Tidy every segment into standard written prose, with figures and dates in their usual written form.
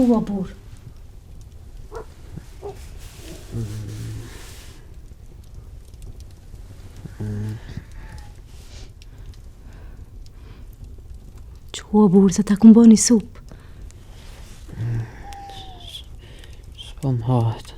Çua burr. Çua burr se ta kumboni supë. S'po m'hahet.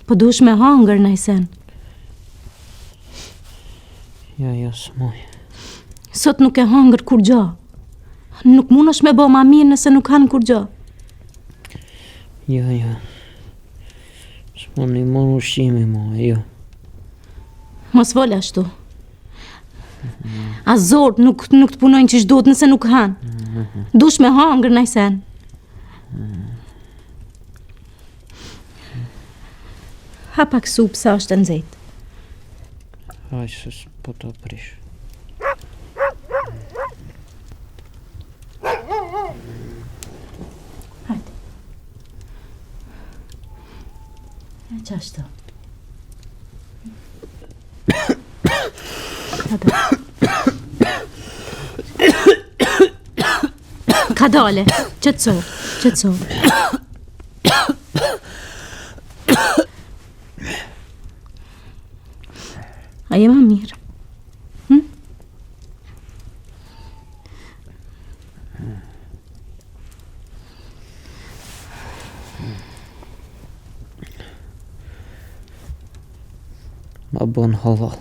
Po dush me hangër najsen. Ja, s'moj. Sot nuk e hangër kur gjo. Nuk mund është me bo ma mirë nëse nuk hanë kur gjo. Ja. S'po një mon ushqimi mo, jo. Mos vol ashtu. A zort nuk të punojnë që shduhet nëse nuk hanë. Dush me hangër najsen. Ha pak supë sa është nxehtë. Haj se s'po të prish. Hajde. E qashtu. Ka dale, qëtësor. A je ma mirë? Ma bon halal.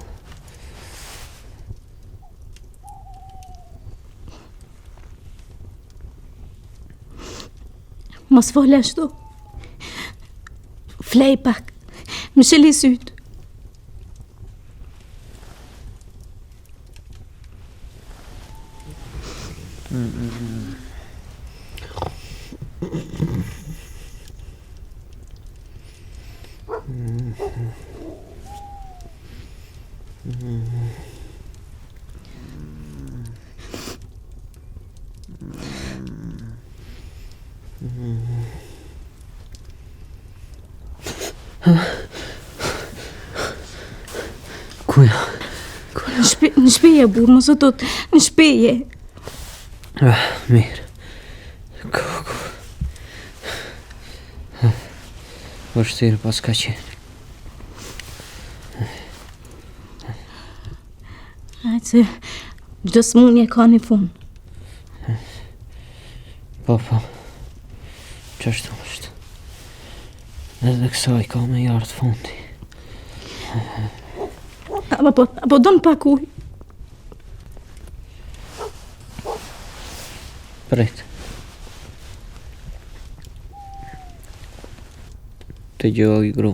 Mos fol ashtu. Flej pak. Më shëli sytë. Kuja? Në shpeje, burë, mos o tot, në shpeje. Mirë. Ku. Vështirë pas ka qenë. Hajtë se gjdo smunje ka një fund. Po. Qashtu është. Edhe kësaj ka me jartë fundi. Apo do në pak uj. Pret. Të gjoj, gru.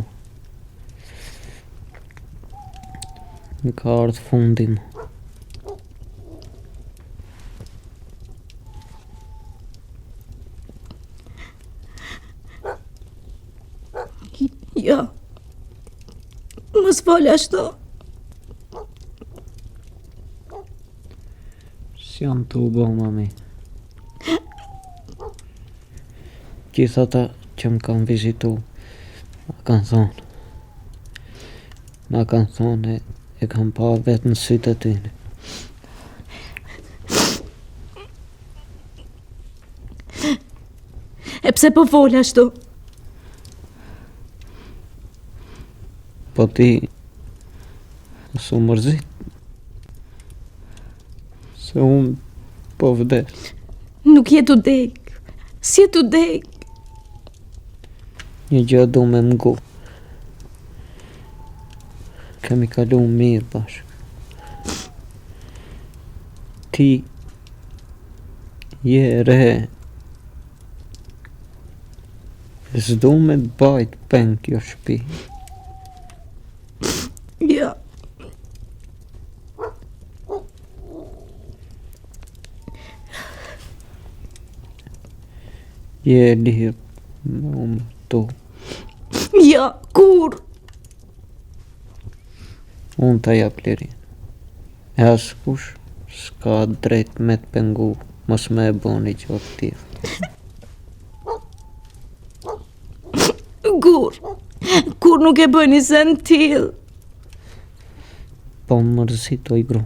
Në ka ardhë fundi mu. Jo. Mos fol ashtu. S'jam të u bo, mami. Gjitha ta që më kanë vizitu, ma kanë thonë e kanë pa vetë në sytë e tyne. E pse po fol ashtu? Po ti, s'u mërzit, se unë po vdes. Nuk jetu dek, si jetu dek. Një gjë du me mgu. Kemi kalu mirë bashkë. Ti je re. S'du me të bajt pen kjo shpi. Jo. Je lirë me umë tu. Jo, kur? Unë ta jap lirin. E askush s'ka drejt me të pengu, mos me e boni gjotë tjilë. Kur nuk e bëni sen t'il. Po më mërzit o i gru.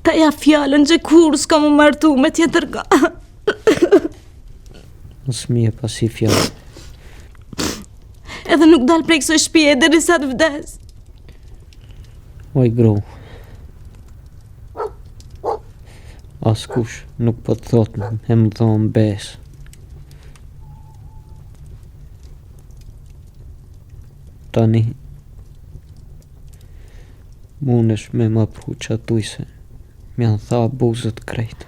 Ta fjalën që kur s'ka më martu me tjetër ka. Mos mje pasi fjallë. Edhe nuk dal prej kësaj shtëpie derisa të vdes. Oj gro. Askush nuk po të thot me më dhonë bes. Tani munesh me më pru qatuj se m'janë tha buzët krejt.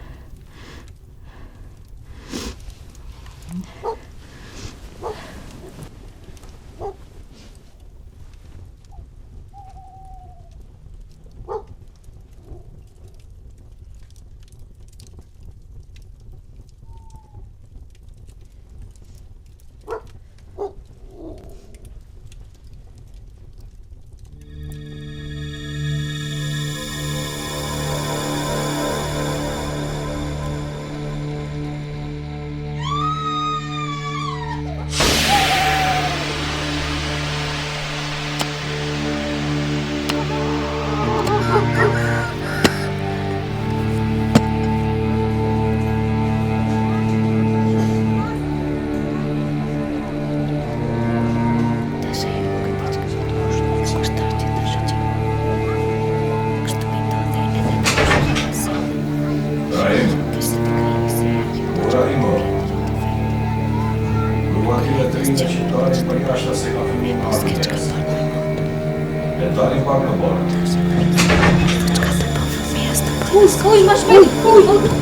Uj, ma shpejt!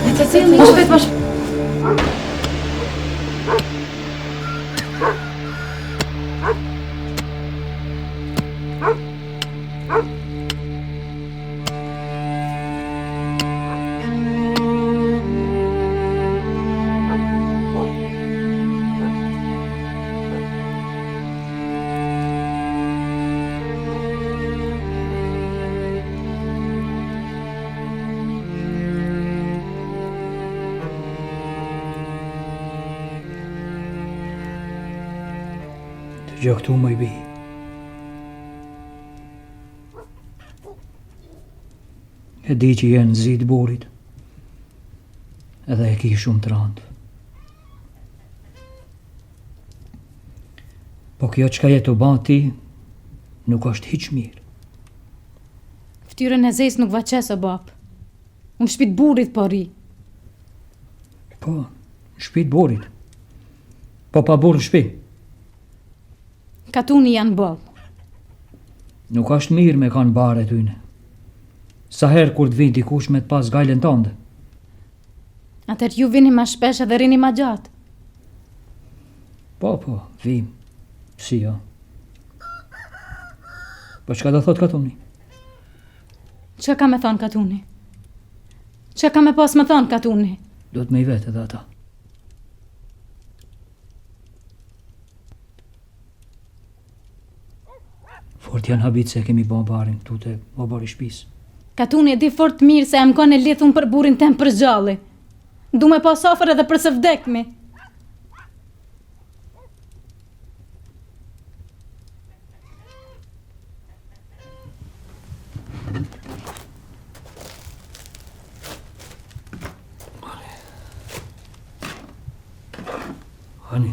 Me të cilë, ma shpejt, ma shpejt! Gjë këtu më i bi. E di që jenë zit burit, edhe e ki shumë të randë. Po kjo qka jetu bati, nuk është hiq mirë. Ftyrën e zes nuk va qesë, bap. Unë shpit burit po ri. Po, në shpit burit. Po pa burë në shpi. Katuni janë boll. Nuk është mirë me kanë bare tyne. Sa herë kur të vinë dikush me të pas gajlen tënde. Atër ju vini ma shpesh edhe rini ma gjatë. Po, vim. Si jo. Po çka do thot Katuni? Që ka me thonë Katuni? Që ka me pas me thonë Katuni? Do të me i vetë edhe ata. Fort janë habit se kemi bo barin tu te o bari shpis. Katuni e di fort mirë se e më kone lithun për burin tem për gjalli. Du me pas afer edhe për së vdekmi. Hani.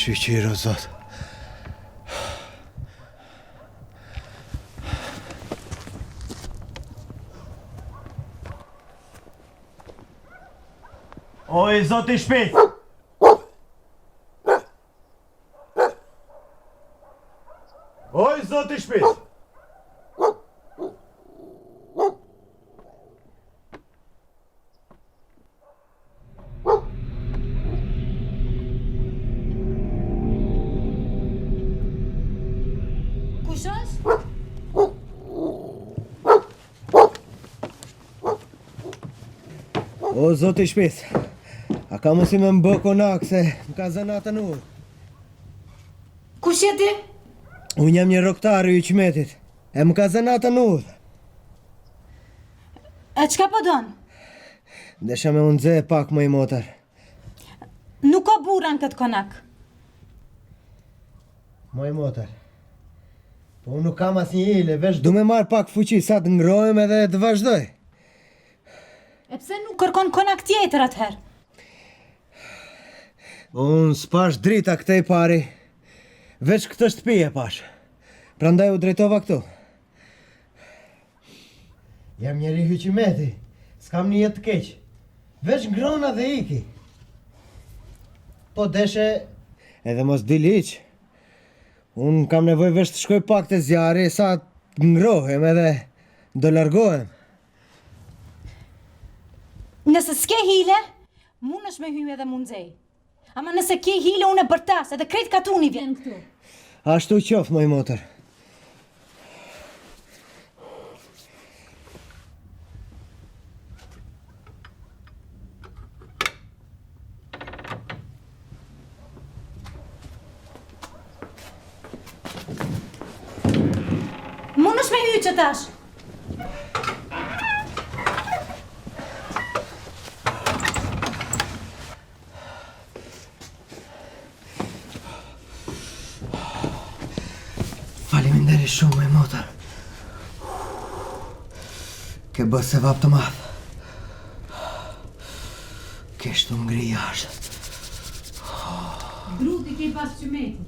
Shqyqiro, zot. Oj, zoti shpejt! Oj, zoti shpejt! Kush është? O, zoti i shpis, a ka mos i me më bë konak se më ka zënë atën ullë. Kush je ti? Unë jam një roktar i qmetit, e më ka zënë atën ullë. E qka po donë? Desha me unë dze pak më i motor. Nuk ka burra në këtë konak. Më i motor. Po unë nuk kam as një hile, veç du me marë pak fuqi sa të ngrohem edhe të vazhdoj. E pse nuk kërkon konak tjetër atëherë? Unë s'pash drita këtej pari, veç këtë shtëpi e pash. Prandaj u drejtova këtu. Jam njeri hyqimeti, s'kam një jetë të keq. Veç ngrona dhe iki. Po deshe edhe mos dil hiq. Unë kam nevoj veç të shkoj pak të zjarri sa të ngrohem edhe do largohem. Nëse s'ke hile, mund është me hymë edhe mundzej. Ama nëse ke hile, unë e bërtas, edhe krejt katuni vjen këtu. Ashtu qoftë, moj motor. Mund është me hyë që tash. Faleminderit shumë, moj motor. Ke bë sevap të madh. Ke shtu ngri jashtë. Gruti ke pas qymetit.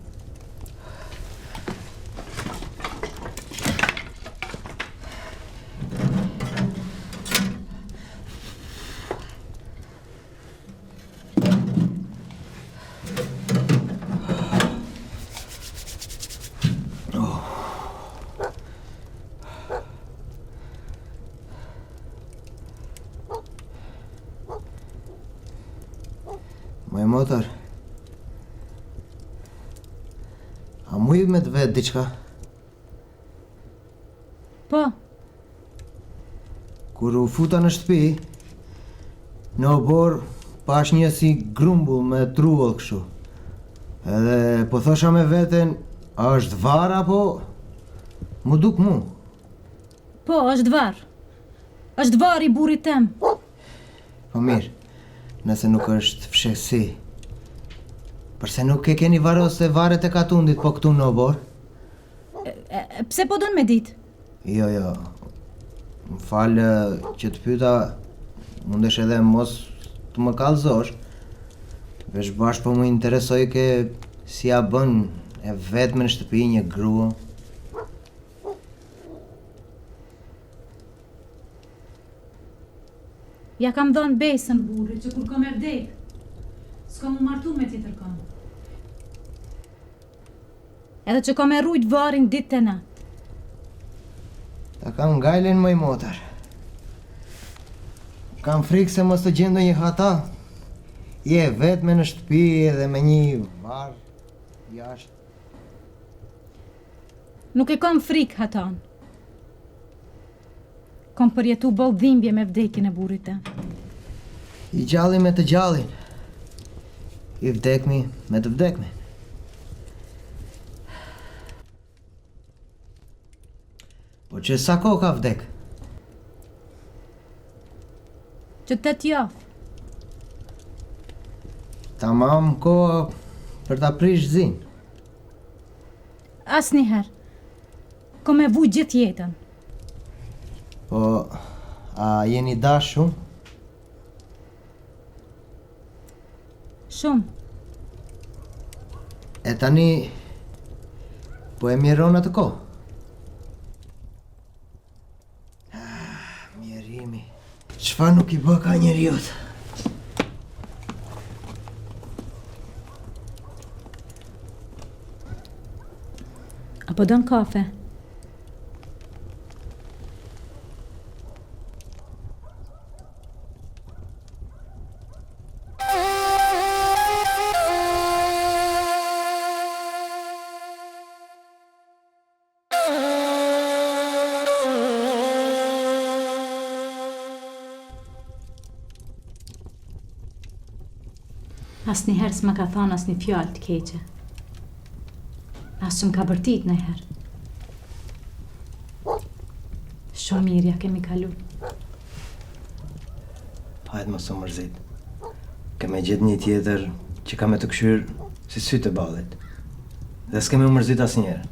Moj motor, a muj me të vetë diqka? Po, Kur u futa në shtëpi, në obor pash një si grumbull me trull kështu. Edhe po thosha me veten, a është var apo mu duk mu? po, është varë. është varë i burit tem. Po mirë, nëse nuk është fshehsi. Përse nuk e keni varos se varet e katundit po këtu në obor? Pse po donë me ditë? Jo, jo. Më falë që të pyeta, mundesh edhe mos të më kallëzosh. Veç bash po më interesoj ke si ja bën e vetme në shtëpi një grua. Ja kam dhënë besën burrit që kur kam e vdek, s'kam u martu me tjetër kam. Edhe që kam e rujt varin ditë të natë. Ta kam ngajlen moj motor. Kam frikë se mos të gjendo një hata. Je vetme në shtëpi edhe me një var jashtë. Nuk e kam frikë hatan. Kam përjetu boll dhimbje me vdekjen e burrit tem. I gjalli me të gjallin. I vdekmi me të vdekmi. Po që sa kohë ka vdek? Që 8 javë. Tamam kohë për ta prish zin. Asnjëherë. Kam e vuj gjithë jetën. Po, a jeni dash shumë? Shumë. E tani, po e mjeron atë kohë? Mjerimi, çfarë nuk i bë ka njeriut? Apo don kafe? Asnjëherë s'ma ka thonë asnjë fjalë të keqe. As që m'ka bërtit nëjherë. Shumë mirë ja kemi kalu. Hajde mos u mërzit. Keme gjetë një tjetër që ka me të këshyrë si sytë e ballit. Dhe s'kemi u mërzit asnjëherë.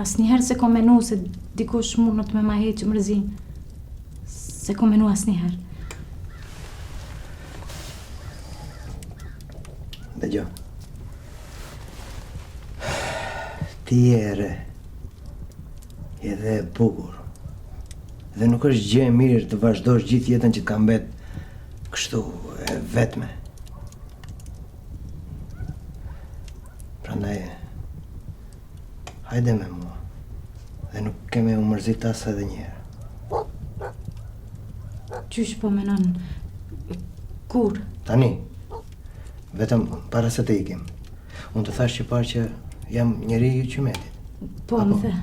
Asnjëherë se kom menu se dikush mund të me ma heqë mërzin. Se kom menu asnjëherë. Dhe gjo. Ti je re. Je dhe e bukur. Dhe nuk është gjë e mirë të vazhdosh gjithë jetën që të ka mbet kështu e vetme. Prandaj hajde me mua. Dhe nuk keme u mërzit as edhe një herë. Qysh po menon? Kur? Tani, vetëm para se të ikim. Unë të thash që parë që jam njeri i Qymetit. Po më the.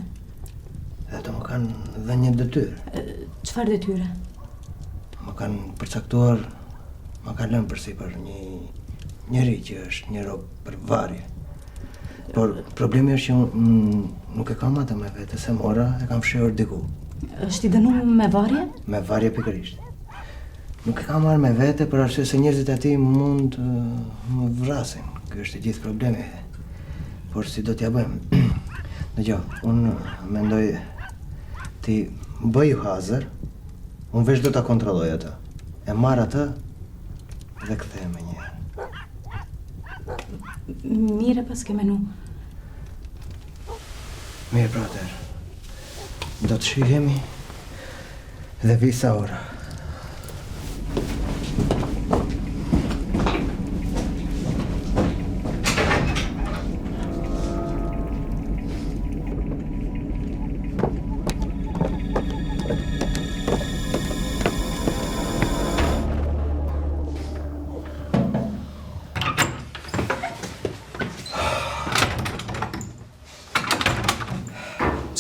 Dhe të më kanë dhe një detyrë. Çfarë detyre? Më kanë përcaktuar, më kanë lënë përsipër një njeri që është një rob për varje. Por problemi është që unë nuk e kam atë me vete, se mora e kam fshehur diku. Është i dënuar me varje? Me varje pikërisht. Nuk e kam marrë me vete për arsye se njerëzit aty mund të më vrasin. Ky është i gjithë problemi. Por si do t'ja bëjmë? Dëgjoj, unë mendoj ti bëj hazër, unë veç do ta kontrolloj atë. E marr atë dhe kthehem një herë. Mire pas ke menu. Mirë pra atëherë. Do të shihemi dhe vi sa ora.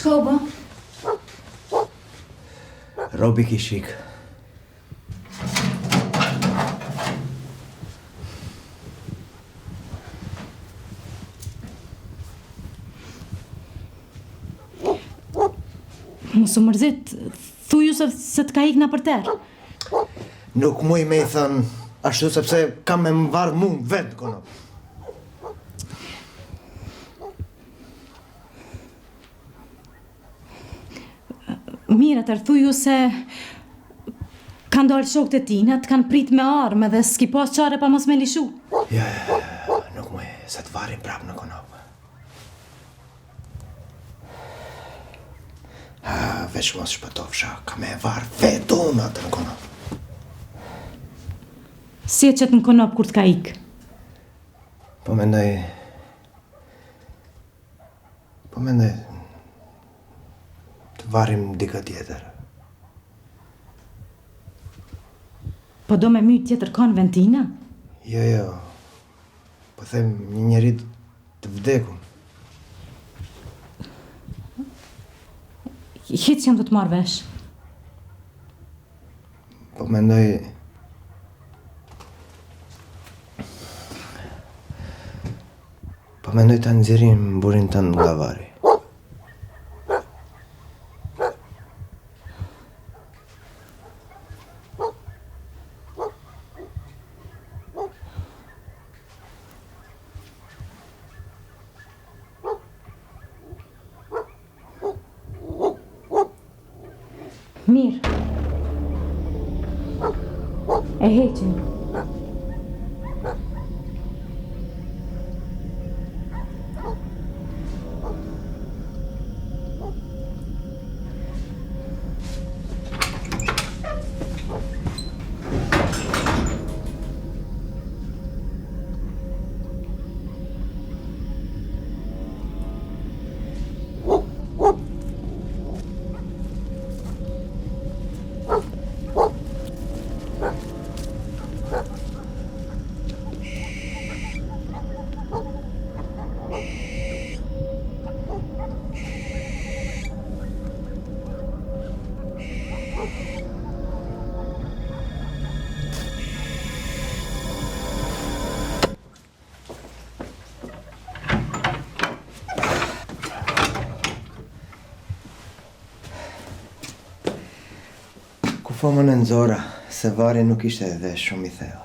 Çka u bë? Robi kishik. Mos u mërzit, thuju se t'ka ikna për terë. Nuk muj me i thënë ashtu sepse kam me më varë mu vetë kono. Mirë, atër thuju se kanë dalë shokët e tina, të kanë prit me armë dhe s'ki pas qare pa mos me lishu. Ja, nuk muj, se të varin prap në konopë. Veç mos shpëtofsha, ka me varë vetë unë atë në konopë. Si e qëtë në konop kur t'ka ikë? Po mendoj të varim dika tjetër. Po do me myt tjetër konventina? Jo. Po them një njeri të vdekur. Hiç jam do të marrë vesh. Po mendoj ta nxjerrim burin tënd nga vari. Mirë. E heqin. Po më në nxora, se vari nuk ishte edhe shumë i thellë.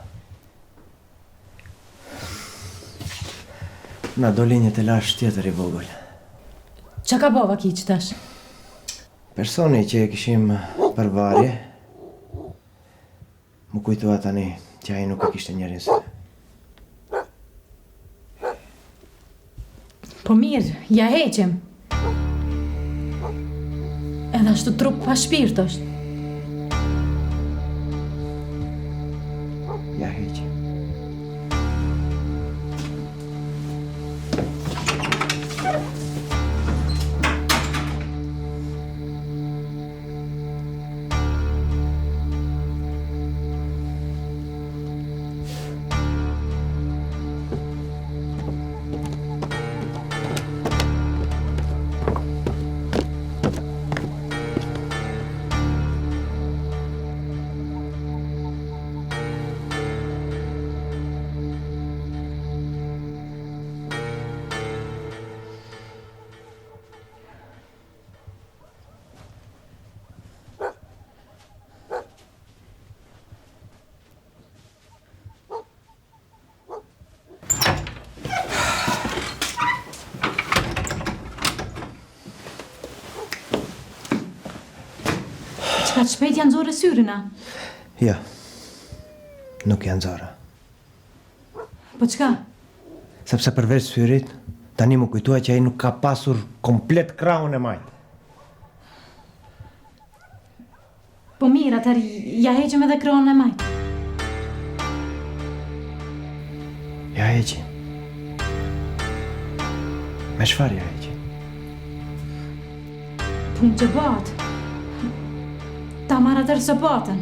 Na doli një telash tjetër i vogël. Qa ka bova ki që tash? Personi që e kishim për varje, më kujtua tani që ai nuk e kishte njerin se. Po mirë, ja heqem. Edhe ashtu trup pa shpirt është. Ja heqi. Ka të shpejt janë zore syrina. Ja, nuk janë zora. Po qka? Sepse përveç syrit, tani më kujtua që ai nuk ka pasur komplet krahun e majt. Po mirë, atër ja heqem edhe kronë e majtë. Ja heqi. Me çfarë ja heqi? Punë që batë. Ta marrë atër së batën.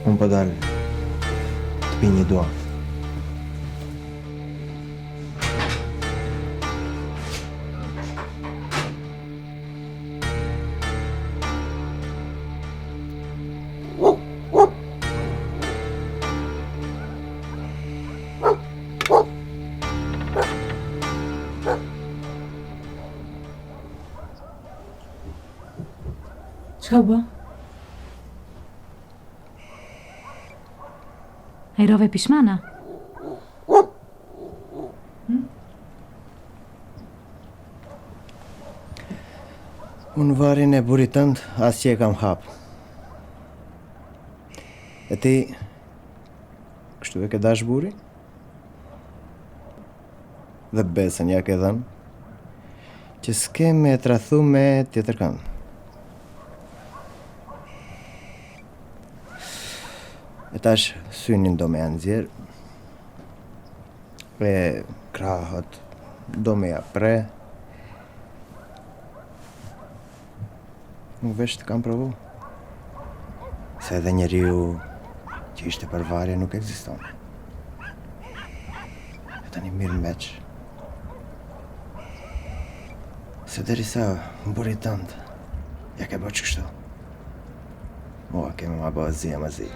Unë po dalë të pi një dua. Qka u bë? A i rove pishmana? Unë varin e burit tënd as që e kam hap. E ti, kështu e ke dash buri? Dhe besën ja ke dhënë, që s'ke me trathu me tjetër kënd. E tash synin do me janë zjerë, e krahët do me ja pre. Nuk veç të kam provu. Se edhe njeriu që ishte për varje nuk ekziston. E tani mirë meq. Se derisa burit tënd, ja ke bëq kështu. Mua kemi ma bë zi e më zi.